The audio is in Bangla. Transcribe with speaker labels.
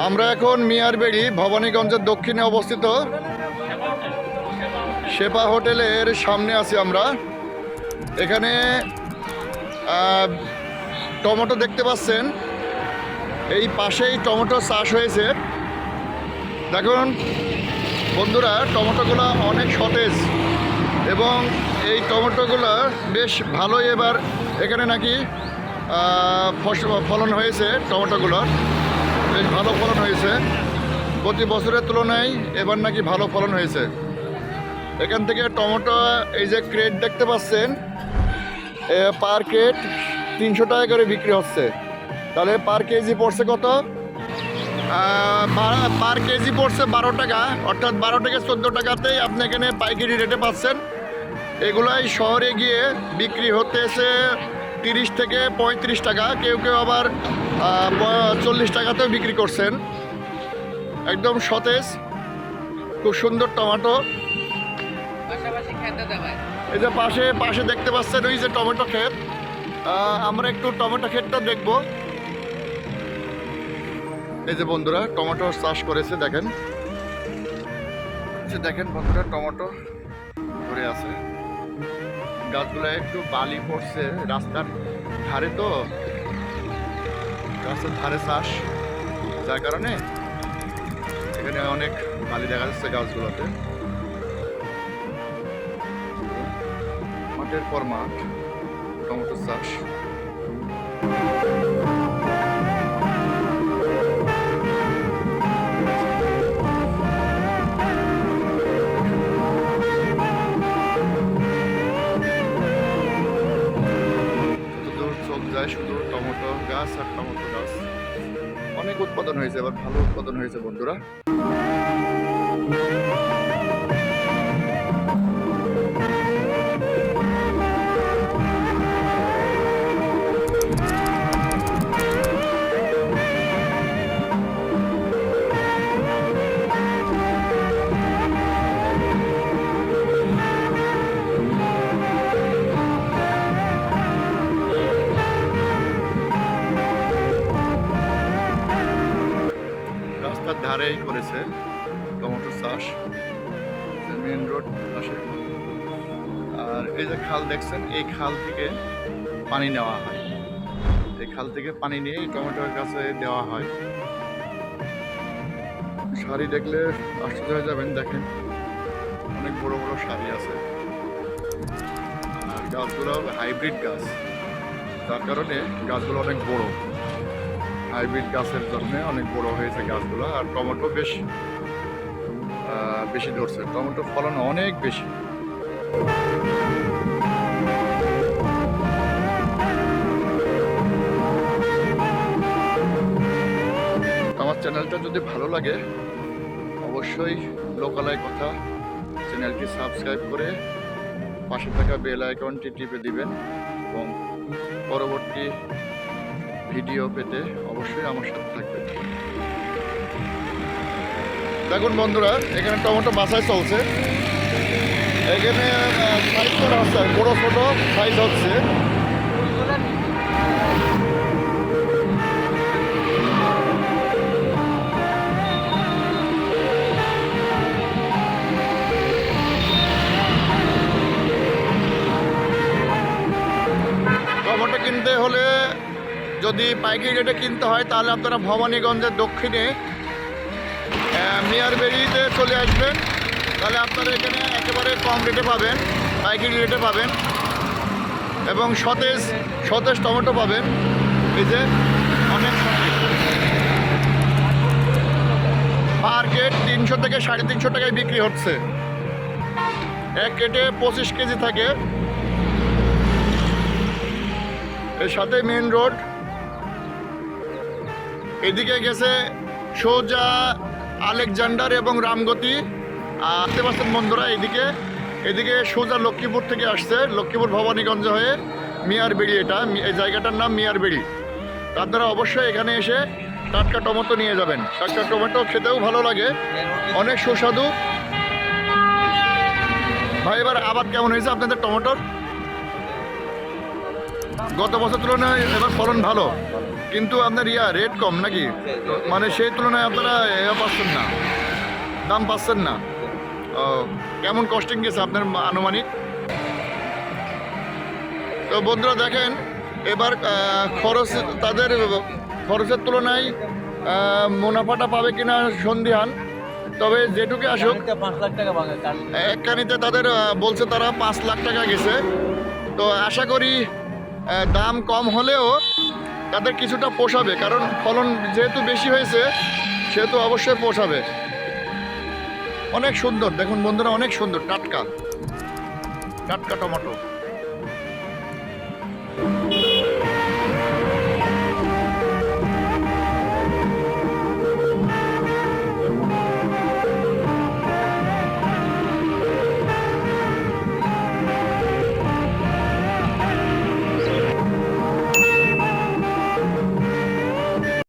Speaker 1: আমরা এখন মিয়ারবেড়ি ভবানীগঞ্জের দক্ষিণে অবস্থিত শেপা হোটেলের সামনে আছি আমরা। এখানে টমেটো দেখতে পাচ্ছেন, এই পাশেই টমেটো চাষ হয়েছে। দেখুন বন্ধুরা, টমেটোগুলো অনেক সতেজ এবং এই টমেটোগুলো বেশ ভালোই এবার এখানে নাকি ফলন হয়েছে। টমেটোগুলোর বেশ ভালো ফলন হয়েছে, প্রতি বছরের তুলনায় এবার নাকি ভালো ফলন হয়েছে। এখান থেকে টমেটো এই যে ক্রেট দেখতে পাচ্ছেন, পার ক্রেট 300 টাকা করে বিক্রি হচ্ছে। তাহলে পার কেজি পড়ছে কত? পার কেজি পড়ছে 12 টাকা, অর্থাৎ 12 থেকে 14 টাকাতেই আপনি এখানে পাইকারি রেটে পাচ্ছেন। এগুলাই শহরে গিয়ে বিক্রি হতেছে 30 থেকে 35 টাকা, কেউ কেউ আবার 40 টাকাতেও বিক্রি করছেন। একদম সতেজ, খুব সুন্দর টমেটো। এই যে পাশে দেখতে পাচ্ছেন ওই যে টমেটো ক্ষেত। আমরা একটু টমেটো ক্ষেতটা দেখব। এই যে বন্ধুরা টমেটো চাষ করেছে, দেখেন দেখেন বন্ধুরা, টমেটো ধরে আছে। গাছগুলো একটু বালি পড়ছে রাস্তার ধারে, তো রাস্তার ধারে চাষ, যার কারণে এখানে অনেক বালি দেখা যাচ্ছে গাছগুলোতে। মাঠের পর মাঠ টমেটো চাষ। শুধু টমেটো গাছ আর টমেটো গাছ, অনেক উৎপাদন হয়েছে, এবার ভালো উৎপাদন হয়েছে বন্ধুরা। ধারেই করেছে টমেটো চাষ, মেন রোড পাশে। আর এই যে খাল দেখছেন, এই খাল থেকে পানি নেওয়া হয়, এই খাল থেকে পানি নিয়ে টমেটোর গাছে দেওয়া হয়। সারি দেখলে আশ্চর্য হয়ে যাবেন, দেখেন অনেক বড় বড় সারি আছে। আর গাছগুলো হাইব্রিড গাছ, যার কারণে গাছগুলো অনেক বড়। হাইব্রিড গাছের জন্য অনেক বড় হয়েছে গাছগুলো। আর টমেটো বেশি ধরছে, টমেটো ফলন অনেক বেশি। আমার চ্যানেলটা যদি ভালো লাগে অবশ্যই লোকালয় কথা চ্যানেলটি সাবস্ক্রাইব করে পাশে থাকা বেল আইকনটি টিপে দিবেন এবং পরবর্তী ভিডিও পেতে অবশ্যই আমার সাথে থাকবেন। দেখুন বন্ধুরা, এখানে টমেটো বাছাই চলছে। এখানে সাইজ করা হচ্ছে, বড় ছোট সাইজ হচ্ছে। টমেটো কিনতে হলে, যদি পাইকারি রেটে কিনতে হয়, তাহলে আপনারা ভবানীগঞ্জের দক্ষিণে মিয়ারবেড়িতে চলে আসবেন। তাহলে আপনারা এখানে একেবারে কম রেটে পাবেন, পাইকারি রেটে পাবেন এবং সতেজ টমেটো পাবেন। এই যে অনেক পার কেট 300 থেকে 350 টাকায় বিক্রি হচ্ছে। এক কেটে 25 কেজি থাকে। এর সাথে মেন রোড, এদিকে গেছে সোজা আলেকজান্ডার এবং রামগতি। আসতে পারছেন বন্ধুরা, এদিকে সোজা লক্ষ্মীপুর থেকে আসছে, লক্ষ্মীপুর ভবানীগঞ্জ হয়ে মিয়ারবেড়ি। এই জায়গাটার নাম মিয়ারবেড়ি। আপনারা অবশ্যই এখানে এসে টাটকা টমেটো নিয়ে যাবেন। টাটকা টমেটো খেতেও ভালো লাগে, অনেক সুস্বাদু। ভাই এবার আবাদ কেমন হয়েছে আপনাদের টমেটোর? গত বছর তুলনায় এবার ফলন ভালো। কিন্তু আপনার রেট কম নাকি? মানে সেই তুলনায় আপনারা পাচ্ছেন না, দাম পাচ্ছেন না। ও, কেমন কস্টিং গেছে আপনার আনুমানিক? তো বন্ধুরা দেখেন, এবার খরচ, তাদের খরচের তুলনায় মুনাফাটা পাবে কিনা সন্দিহান। তবে যেটুকু আসুক,
Speaker 2: 5 লাখ টাকা ভাঙে
Speaker 1: এক কানিতে তাদের বলছে তারা 5 লাখ টাকা গেছে। তো আশা করি দাম কম হলেও তাদের কিছুটা পোষাবে, কারণ ফলন যেহেতু বেশি হয়েছে সেহেতু অবশ্যই পোষাবে। অনেক সুন্দর দেখুন বন্ধুরা, অনেক সুন্দর টাটকা টাটকা টমেটো।